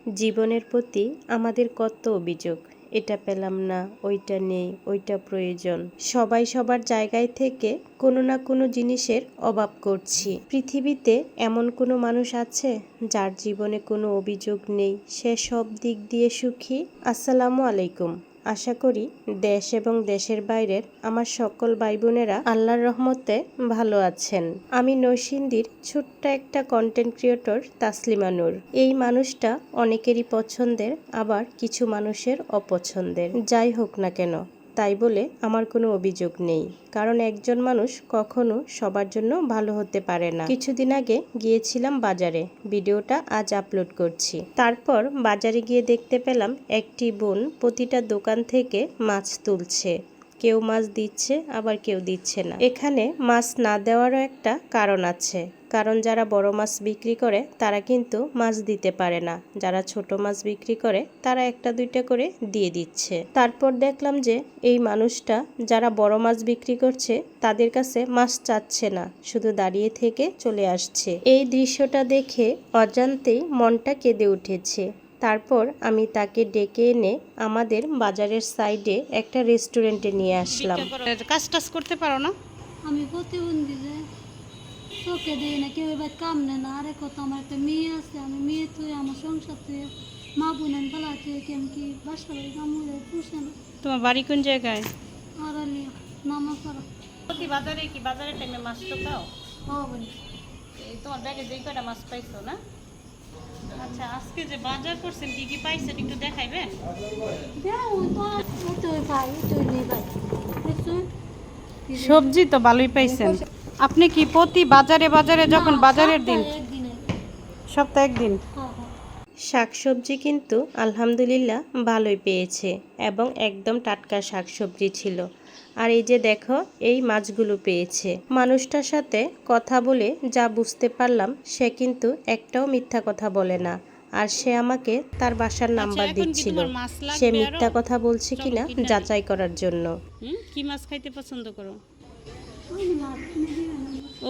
জীবনের প্রতি আমাদের কত অভিযোগ, এটা পেলাম না, ওইটা নেই, ওইটা প্রয়োজন। সবাই সবার জায়গায় থেকে কোনো না কোনো জিনিসের অভাব করছি। পৃথিবীতে এমন কোনো মানুষ আছে যার জীবনে কোনো অভিযোগ নেই, সে সব দিক দিয়ে সুখী? আসসালামু আলাইকুম। আশা করি দেশ এবং দেশের বাইরের আমার সকল ভাই বোনেরা আল্লাহর রহমতে ভালো আছেন। আমি নরসিংদীর ছোট্ট একটা কন্টেন্ট ক্রিয়েটর তাসলিমা নূর। এই মানুষটা অনেকেরই পছন্দের, আবার কিছু মানুষের অপছন্দের। যাই হোক না কেন, তাই বলে আমার কোনো অভিযোগ নেই, কারণ একজন মানুষ কখনো সবার জন্য ভালো হতে পারে না। কিছুদিন আগে গিয়েছিলাম বাজারে, ভিডিওটা আজ আপলোড করছি। তারপর বাজারে গিয়ে দেখতে পেলাম একটি বোন প্রতিটা দোকান থেকে মাছ তুলছে। কেউ মাছ দিচ্ছে, আবার কেউ দিচ্ছে না। এখানে মাছ না দেওয়ারও একটা কারণ আছে, কারণ যারা বড় মাছ বিক্রি করে তারা কিন্তু মাছ দিতে পারে না, যারা ছোট মাছ বিক্রি করে তারা একটা দুইটা করে দিয়ে দিচ্ছে। তারপর দেখলাম যে এই মানুষটা যারা বড় মাছ বিক্রি করছে তাদের কাছে মাছ চাচ্ছে না, শুধু দাঁড়িয়ে থেকে চলে আসছে। এই দৃশ্যটা দেখে অজান্তেই মনটা কেঁদে উঠেছে। তারপর আমি তাকে ডেকে এনে আমাদের বাজারের সাইডে একটা রেস্টুরেন্টে নিয়ে আসলাম। কাজ টাজ করতে পারো না? আমি প্রতিবন্ধী যে চোখে দিই না, কেউ এবার কাম নেয় না। আরে কত আমার একটা মেয়ে আছে, আমি মেয়ে তুই আমার সংসার তুই মা বোন পালা তুই কেন কি বাসা বাড়ি কামড়ে পুষে না। তোমার বাড়ি কোন জায়গায়? আর আলিয়া নামা করা প্রতি বাজারে কি বাজারের টাইমে মাছ তো খাও? বলি এই তোমার ব্যাগে যেই কয়টা মাছ পাইছো না? আচ্ছা, আজকে যে বাজার করছেন কি কি পাইছেন একটু দেখাইবেন? সবজি তো ভালোই পাইছেন। আপনি কি প্রতি বাজারে বাজারে যখন বাজারের দিন সপ্তাহে একদিন? শাকসবজি কিন্তু আলহামদুলিল্লাহ ভালোই পেয়েছে, এবং একদম টাটকা শাকসবজি ছিল। আর এই যে দেখো, এই মাছগুলো পেয়েছে। মানুষটার সাথে কথা বলে যা বুঝতে পারলাম, সে কিন্তু একটাও মিথ্যা কথা বলে না। আর সে আমাকে তার বাসার নাম্বার দিচ্ছিল, সে মিথ্যা কথা বলছে কিনা যাচাই করার জন্য। কি মাছ খাইতে পছন্দ করো?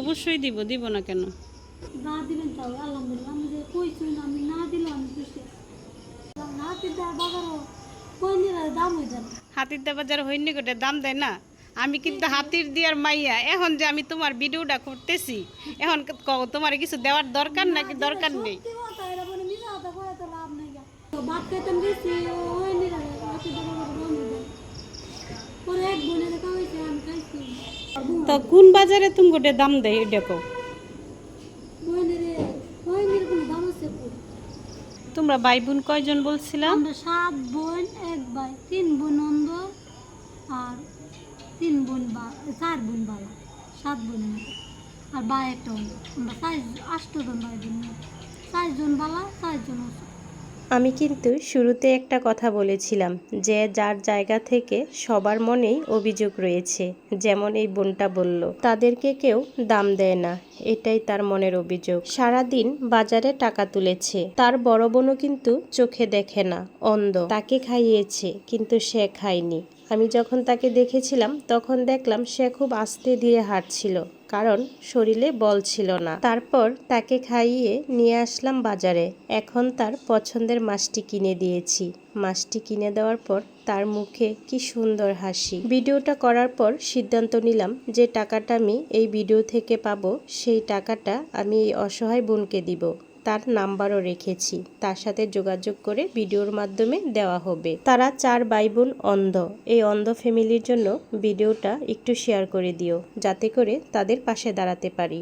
অবশ্যই দিব, দিব না কেন? না দিবেন তাও আলহামদুলিল্লাহ। আমি যে কইছি না, আমি না দিলে আমি খুশি। না দিতে বাজারও কইনির দাম হয়ে যাবে। হাতির দা বাজার হইনি গোটে দাম দেয় না। আমি কিন্তু হাতির দিয়ার মাইয়া। এখন যে আমি তোমার ভিডিওটা করতেছি, এখন তোমার কিছু দেওয়ার দরকার নাকি দরকার নেই? ভাত খাইতাম গেছি হইনি রে, হাতির দা বাজার দাম হয়ে যাবে। পরে এক বোনের খাওয়াইছে, আমি খাইছি। তা কোন বাজারে তুমি গোটে দাম দেয় দেখো? তোমরা ভাই বোন কয়জন বলছিলাম? আমরা 7 বোন, 1 ভাই, 3 বোন নন্দ আর 3 বোন 4 বোন বালা, 7 বোন আর ভাই একটা। আমরা 8 জন ভাই বোন, 4 জন বালা, 4 জন। আমি কিন্তু শুরুতে একটা কথা বলেছিলাম যে যার জায়গা থেকে সবার মনেই অভিযোগ রয়েছে। যেমন এই বোনটা বলল, তাদেরকে কেউ দাম দেয় না, এটাই তার মনের অভিযোগ। সারাদিন বাজারে টাকা তুলেছে, তার বড় বোনও কিন্তু চোখে দেখে না, অন্ধ। তাকে খাইয়েছে কিন্তু সে খায়নি। আমি যখন তাকে দেখেছিলাম তখন দেখলাম সে খুব আস্তে ধীরে হাঁটছিল, কারণ শরীরে বল ছিল না। তারপর তাকে খাইয়ে নিয়ে আসলাম বাজারে। এখন তার পছন্দের মাছটি কিনে দিয়েছি। মাছটি কিনে দেওয়ার পর তার মুখে কি সুন্দর হাসি। ভিডিওটা করার পর সিদ্ধান্ত নিলাম যে টাকাটা আমি এই ভিডিও থেকে পাবো, সেই টাকাটা আমি এই অসহায় বোনকে দিব। তার নাম্বারও রেখেছি, তার সাথে যোগাযোগ করে ভিডিওর মাধ্যমে দেওয়া হবে। তারা 4 ভাই বোন অন্ধ। এই অন্ধ ফ্যামিলির জন্য ভিডিওটা একটু শেয়ার করে দিও, যাতে করে তাদের পাশে দাঁড়াতে পারি।